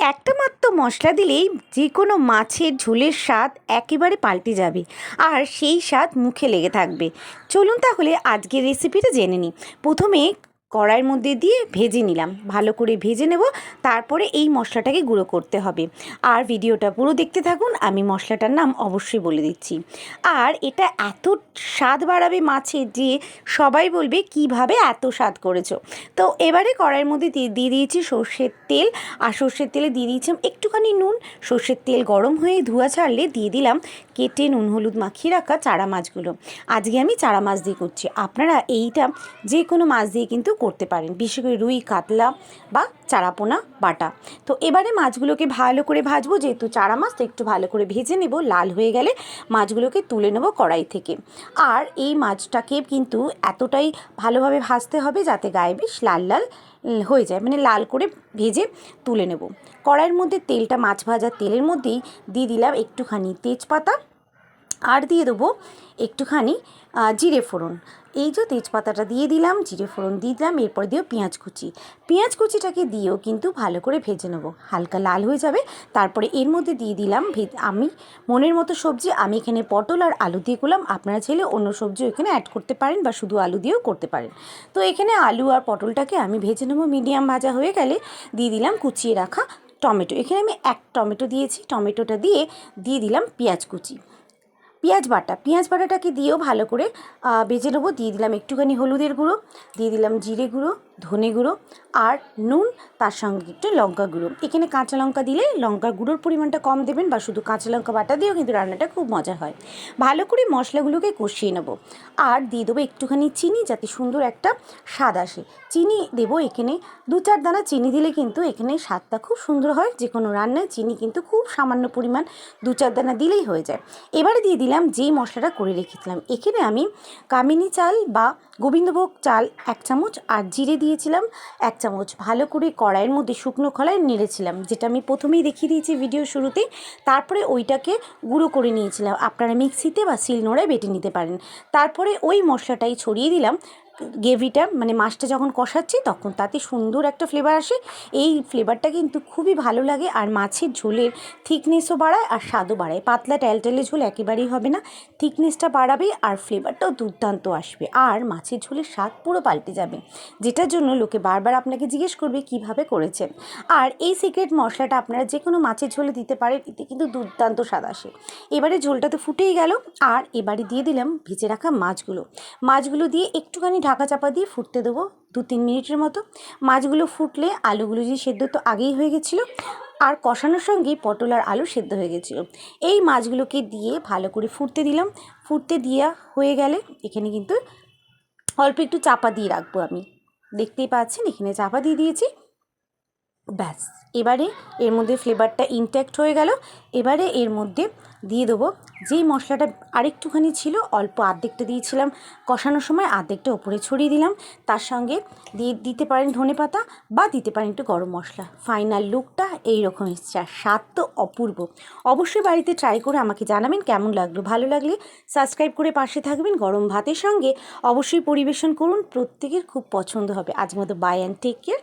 একটা মাত্র মশলা দিলেই যে কোনো মাছের ঝোলের স্বাদ একেবারে পাল্টে যাবে আর সেই স্বাদ মুখে লেগে থাকবে। চলুন তাহলে আজকের রেসিপিটা জেনে নিই। প্রথমে কড়াইয়ের মধ্যে দিয়ে ভেজে নিলাম, ভালো করে ভেজে নেব। তারপরে এই মশলাটাকে গুঁড়ো করতে হবে। আর ভিডিওটা পুরো দেখতে থাকুন, আমি মশলাটার নাম অবশ্যই বলে দিচ্ছি। আর এটা এত স্বাদ বাড়াবে মাছের যে সবাই বলবে কিভাবে এত স্বাদ করেছো। তো এবারে কড়াইয়ের মধ্যে দিয়ে দিয়েছি সর্ষের তেল, আর সর্ষের তেলে দিয়ে দিয়েছিলাম একটুখানি নুন। সর্ষের তেল গরম হয়ে ধোঁয়া ছাড়লে দিয়ে দিলাম কেটে নুন হলুদ মাখিয়ে রাখা চারা মাছগুলো। আজকে আমি চারা মাছ দিয়ে করছি, আপনারা এইটা যে কোনো মাছ দিয়ে কিন্তু করতে পারেন, বিশেষ করে রুই কাতলা বা চারাপোনা বাটা। তো এবারে মাছগুলোকে ভালো করে ভাজবো, যেহেতু চারা মাছ তো একটু ভালো করে ভেজে নেব। লাল হয়ে গেলে মাছগুলোকে তুলে নেব কড়াই থেকে। আর এই মাছটাকে কিন্তু এতটাই ভালোভাবে ভাজতে হবে যাতে গায়ে বেশ লাল লাল হয়ে যায়, মানে লাল করে ভেজে তুলে নেব। কড়াইয়ের মধ্যে তেলটা, মাছ ভাজার তেলের মধ্যেই দিয়ে দিলাম একটুখানি তেজপাতা, আর দিয়ে দেবো একটুখানি জিরে ফোড়ন। এই যে তেজপাতাটা দিয়ে দিলাম, জিরে ফোড়ন দিয়ে দিলাম, এরপর দিয়েও পেঁয়াজ কুচিটাকে দিয়েও কিন্তু ভালো করে ভেজে নেব, হালকা লাল হয়ে যাবে। তারপরে এর মধ্যে দিয়ে দিলাম আমি মনের মতো সবজি, আমি এখানে পটল আর আলু দিয়ে করলাম। আপনারা চাইলে অন্য সবজিও এখানে অ্যাড করতে পারেন বা শুধু আলু দিয়েও করতে পারেন। তো এখানে আলু আর পটলটাকে আমি ভেজে নেব। মিডিয়াম ভাজা হয়ে গেলে দিয়ে দিলাম কুচিয়ে রাখা টমেটো। এখানে আমি এক টমেটো দিয়েছি। টমেটোটা দিয়ে দিলাম পেঁয়াজ বাটাটাকে দিয়েও ভালো করে ভেজে নেবো। দিয়ে দিলাম একটুখানি হলুদের গুঁড়ো, দিয়ে দিলাম জিরে গুঁড়ো, ধনে গুঁড়ো আর নুন, তার সঙ্গে একটু লঙ্কা গুঁড়ো। এখানে কাঁচা লঙ্কা দিলে লঙ্কার গুঁড়োর পরিমাণটা কম দেবেন, বা শুধু কাঁচা লঙ্কা বাটা দিয়েও কিন্তু রান্নাটা খুব মজা হয়। ভালো করে মশলাগুলোকে কষিয়ে নেব। আর দিয়ে দেবো একটুখানি চিনি, যাতে সুন্দর একটা স্বাদ আসে। চিনি দেবো এখানে 2-4 দানা চিনি দিলে কিন্তু এখানে স্বাদটা খুব সুন্দর হয়। যে কোনো রান্নায় চিনি কিন্তু খুব সামান্য পরিমাণ 2-4 দানা দিলেই হয়ে যায়। এবারে দিয়ে দিলাম যেই মশলাটা করে রেখেছিলাম। এখানে আমি কামিনী চাল বা গোবিন্দভোগ চাল 1 চামচ আর জিরে দিয়েছিলাম 1 চামচ। ভালো করে কড়াইয়ের মধ্যে শুকনো খোলায় নেড়েছিলাম, যেটা আমি প্রথমেই দেখিয়ে দিয়েছি ভিডিও শুরুতে। তারপরে ওইটাকে গুঁড়ো করে নিয়েছিলাম, আপনারা মিক্সিতে বা শিলনোড়ায় বেটে নিতে পারেন। তারপরে ওই মশলাটাই ছড়িয়ে দিলাম গ্রেভিটা, মানে মাছটা যখন কষাচ্ছি তখন, তাতে সুন্দর একটা ফ্লেভার আসে। এই ফ্লেভারটা কিন্তু খুবই ভালো লাগে, আর মাছের ঝোলের থিকনেসও বাড়ায় আর স্বাদও বাড়ায়। পাতলা ট্যালট্যালে ঝোল একেবারেই হবে না, থিকনেসটা বাড়াবে আর ফ্লেভারটাও দুর্দান্ত আসবে, আর মাছের ঝোলের স্বাদ পুরো পাল্টে যাবে, যেটার জন্য লোকে বারবার আপনাকে জিজ্ঞেস করবে কিভাবে করেছেন। আর এই সিক্রেট মশলাটা আপনারা যে কোনো মাছের ঝোলে দিতে পারেন, এতে কিন্তু দুর্দান্ত স্বাদ আসে। এবারে ঝোলটা তো ফুটেই গেল, আর এবারে দিয়ে দিলাম ভেজে রাখা মাছগুলো দিয়ে একটুখানি ঢাকা চাপা দিয়ে ফুটতে দেবো 2-3 মিনিটের মতো। মাছগুলো ফুটলে আলুগুলো যে সেদ্ধ তো আগেই হয়ে গেছিলো, আর কষানোর সঙ্গেই পটল আর আলু সেদ্ধ হয়ে গেছিলো। এই মাছগুলোকে দিয়ে ভালো করে ফুটতে দিলাম। ফুটতে দেওয়া হয়ে গেলে এখানে কিন্তু অল্প একটু চাপা দিয়ে রাখবো। আমি দেখতেই পাচ্ছেন এখানে চাপা দিয়ে দিয়েছি। ব্যাস, এবারে এর মধ্যে ফ্লেভারটা ইনট্যাক্ট হয়ে গেল। এবারে এর মধ্যে দিয়ে দেবো যেই মশলাটা আরেকটুখানি ছিল, অল্প অর্ধেকটা দিয়েছিলাম কষানোর সময়, অর্ধেকটা ওপরে ছড়িয়ে দিলাম। তার সঙ্গে দিতে পারেন ধনেপাতা বা দিতে পারেন একটু গরম মশলা। ফাইনাল লুকটা এইরকম এসছে, আর স্বাদ তো অপূর্ব। অবশ্যই বাড়িতে ট্রাই করে আমাকে জানাবেন কেমন লাগলো। ভালো লাগলে সাবস্ক্রাইব করে পাশে থাকবেন। গরম ভাতের সঙ্গে অবশ্যই পরিবেশন করুন, প্রত্যেকের খুব পছন্দ হবে। আজ মতো বাই অ্যান্ড টেক কেয়ার।